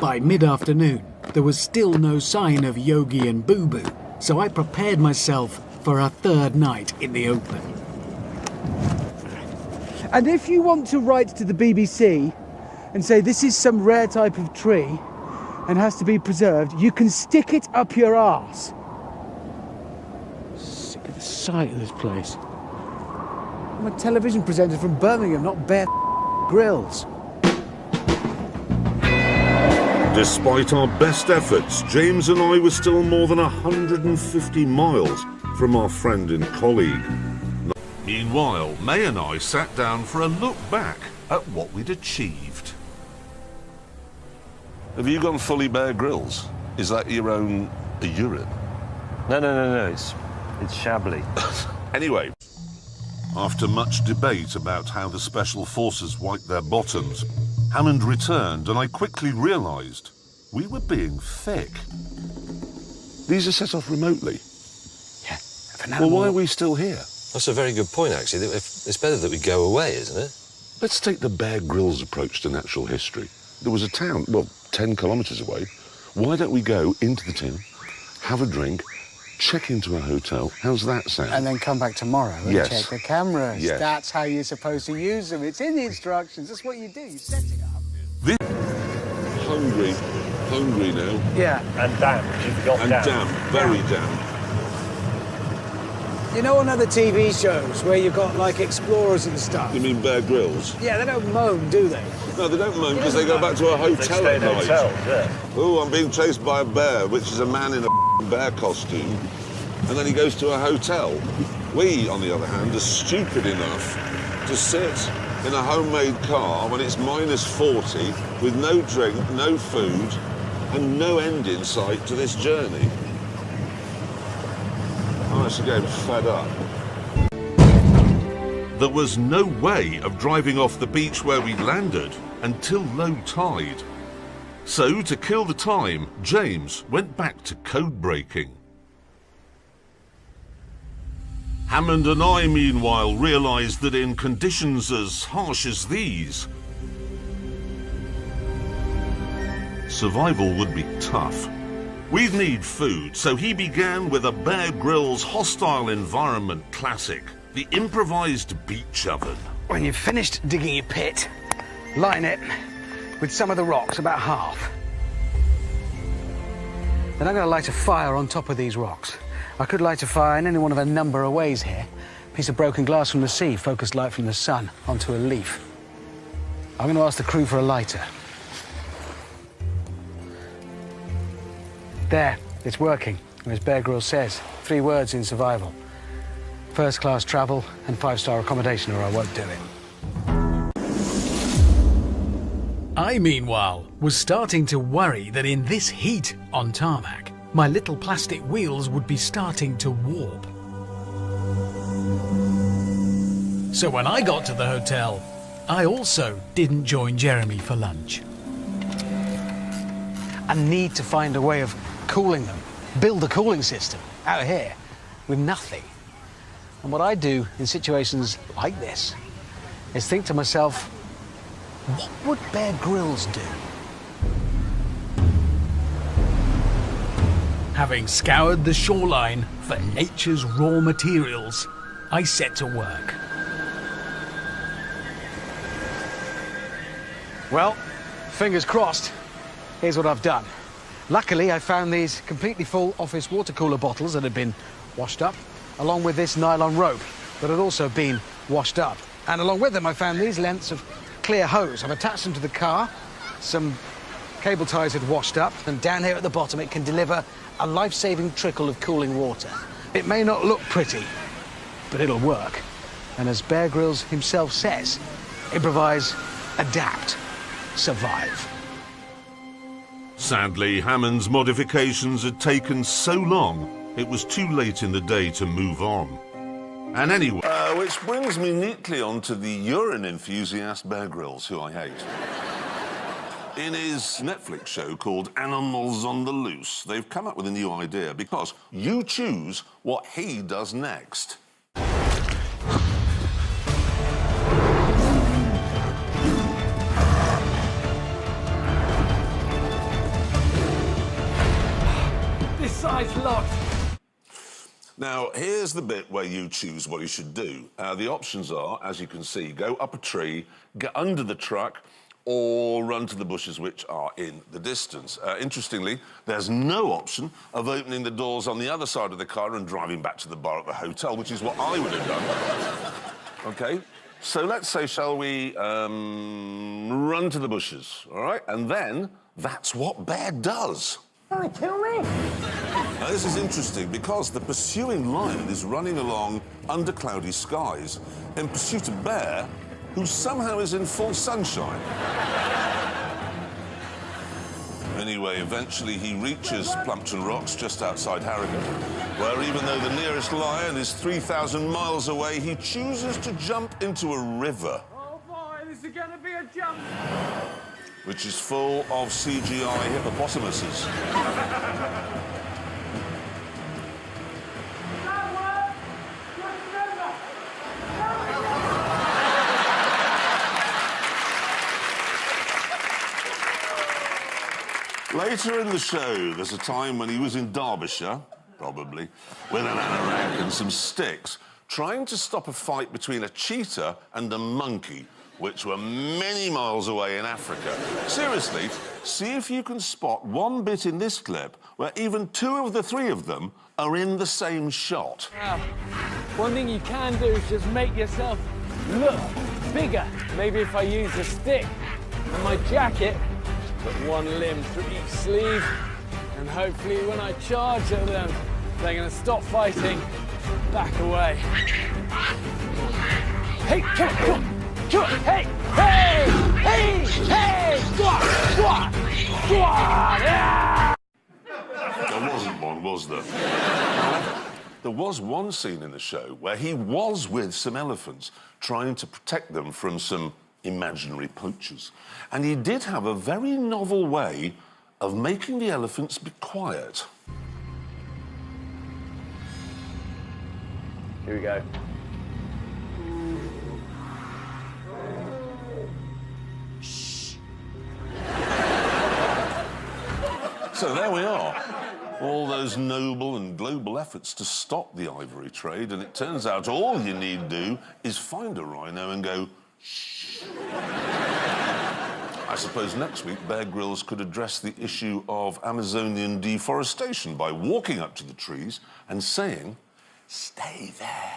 By mid-afternoon, there was still no sign of Yogi and Boo Boo, so I prepared myself for a third night in the open. And if you want to write to the BBC and say this is some rare type of tree and has to be preserved, you can stick it up your arse. Sick of the sight of this place. I'm a television presenter from Birmingham, not Bear Grylls. Despite our best efforts, James and I were still more than 150 miles from our friend and colleague. Meanwhile, May and I sat down for a look back at what we'd achieved. Have you gone fully Bear Grylls? Is that your own urine? No, it's shabbily. Anyway, after much debate about how the Special Forces wipe their bottoms, Hammond returned and I quickly realised we were being thick. These are set off remotely? Yeah. Well, why are we still here? That's a very good point, actually. It's better that we go away, isn't it? Let's take the Bear Grylls approach to natural history. There was a town, well, 10 kilometres away. Why don't we go into the town, have a drink, check into a hotel? How's that sound? And then come back tomorrow and check the cameras. Yes. That's how you're supposed to use them. It's in the instructions. That's what you do. You set it up. Hungry now. Yeah. And damp, because you forgot And damp, very damp. You know on other TV shows where you've got, like, explorers and stuff? You mean Bear Grylls? Yeah, they don't moan, do they? No, they don't moan because they go back to a hotel at night. Yeah. Oh, I'm being chased by a bear, which is a man in a bear costume, and then he goes to a hotel. We, on the other hand, are stupid enough to sit in a homemade car when it's -40 with no drink, no food, and no end in sight to this journey. I'm actually getting fed up. There was no way of driving off the beach where we landed until low tide. So, to kill the time, James went back to code breaking. Hammond and I, meanwhile, realised that in conditions as harsh as these, survival would be tough. We'd need food, so he began with a Bear Grylls hostile environment classic, the improvised beach oven. When you've finished digging your pit, line it with some of the rocks, about half. Then I'm going to light a fire on top of these rocks. I could light a fire in any one of a number of ways here. Piece of broken glass from the sea, focused light from the sun onto a leaf. I'm going to ask the crew for a lighter. There, it's working. As Bear Grylls says, 3 words in survival. First-class travel and 5-star accommodation, or I won't do it. I, meanwhile, was starting to worry that in this heat on tarmac, my little plastic wheels would be starting to warp. So when I got to the hotel, I also didn't join Jeremy for lunch. I need to find a way of cooling them, build a cooling system out here with nothing. And what I do in situations like this is think to myself, what would Bear Grylls do? Having scoured the shoreline for nature's raw materials, I set to work. Well, fingers crossed. Here's what I've done. Luckily, I found these completely full office water cooler bottles that had been washed up, along with this nylon rope that had also been washed up. And along with them, I found these lengths of clear hose. I've attached them to the car. Some cable ties had washed up, and down here at the bottom, it can deliver a life-saving trickle of cooling water. It may not look pretty, but it'll work. And as Bear Grylls himself says, improvise, adapt, survive. Sadly, Hammond's modifications had taken so long, it was too late in the day to move on. And anyway... Which brings me neatly onto the urine enthusiast Bear Grylls, who I hate. In his Netflix show called Animals on the Loose, they've come up with a new idea because you choose what he does next. size lot. Now, here's the bit where you choose what you should do. The options are, as you can see, go up a tree, get under the truck, or run to the bushes which are in the distance. Interestingly, there's no option of opening the doors on the other side of the car and driving back to the bar at the hotel, which is what I would have done. OK? So let's say, shall we run to the bushes, all right? And then that's what Bear does. Gonna kill me? Now, this is interesting because the pursuing lion is running along under cloudy skies in pursuit of Bear, who somehow is in full sunshine. Anyway, eventually he reaches Plumpton Rocks just outside Harrogate, where even though the nearest lion is 3,000 miles away, he chooses to jump into a river. Oh boy, this is gonna be a jump. Which is full of CGI hippopotamuses. Later in the show, there's a time when he was in Derbyshire, probably, with an anorak and some sticks, trying to stop a fight between a cheetah and a monkey, which were many miles away in Africa. Seriously, see if you can spot one bit in this clip where even two of the three of them are in the same shot. Now, one thing you can do is just make yourself look bigger. Maybe if I use a stick and my jacket, put one limb through each sleeve, and hopefully when I charge at them, they're going to stop fighting, back away. Hey, come on. Hey! Hey! Hey! Hey! Squat! Squat! Yeah! There wasn't one, was there? There was one scene in the show where he was with some elephants, trying to protect them from some imaginary poachers. And he did have a very novel way of making the elephants be quiet. Here we go. So there we are. All those noble and global efforts to stop the ivory trade, and it turns out all you need to do is find a rhino and go, shh. I suppose next week Bear Grylls could address the issue of Amazonian deforestation by walking up to the trees and saying, stay there.